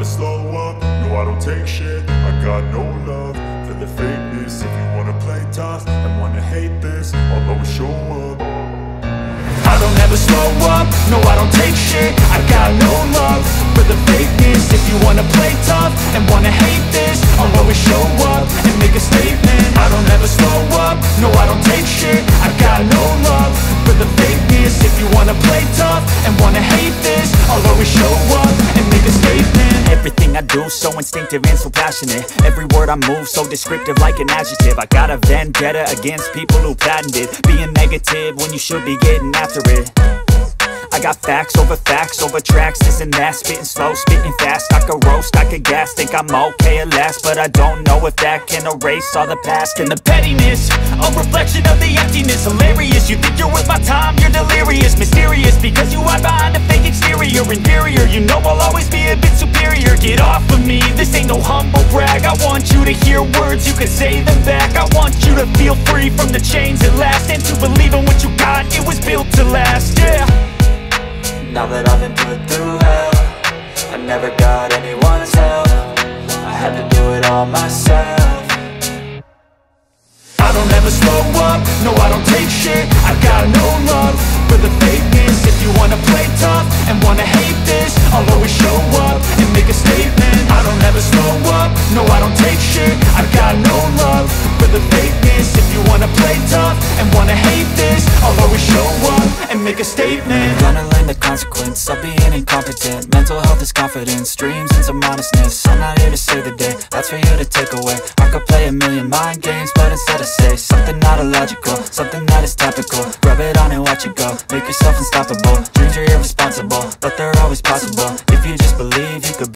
never slow up, no I don't take shit. I got no love for the fakeness. If you wanna play tough and wanna hate this, I'll always show up. I don't ever slow up, no I don't take shit. I got no love for the fakeness. If you wanna play tough and wanna hate this, I'll always show up and make a statement. I don't ever slow up, no I don't take shit. I got no love for the fakeness. If you wanna play tough and wanna hate this, I'll always show up and make a statement. Everything I do so instinctive and so passionate. Every word I move so descriptive like an adjective. I got a vendetta against people who patented being negative when you should be getting after it. I got facts over tracks, this and that. Spitting slow, spitting fast. I could roast, I could gas. Think I'm okay at last, but I don't know if that can erase all the past. And the pettiness, a reflection of the emptiness. Hilarious, you think you're worth my time, you're delirious. Mysterious, because you hide behind a fake exterior. Inferior, you know I'll always be a bit superior. Get off of me, this ain't no humble brag. I want you to hear words, you can say them back. I want you to feel free from the chains at last, and to believe in what you got, it was built to last, yeah. Now that I've been put through hell, I never got anyone's help. I had to do it all myself. I don't ever slow up, no I don't take shit. I got no love for the fakeness. If you wanna play tough and wanna hate this, I'll always show up and make a statement. I don't ever slow up, no I don't take shit. I got no love for the fakeness. If you wanna play tough and wanna hate this, I'll always show up and make a statement. Gonna learn the consequence of being incompetent. Mental health is confidence, dreams and some honestness. I'm not here to save the day, that's for you to take away. I could play a million mind games, but instead I say something not illogical, something that is topical. Rub it on and watch it go, make yourself unstoppable. Dreams are irresponsible, but they're always possible. If you just believe, you could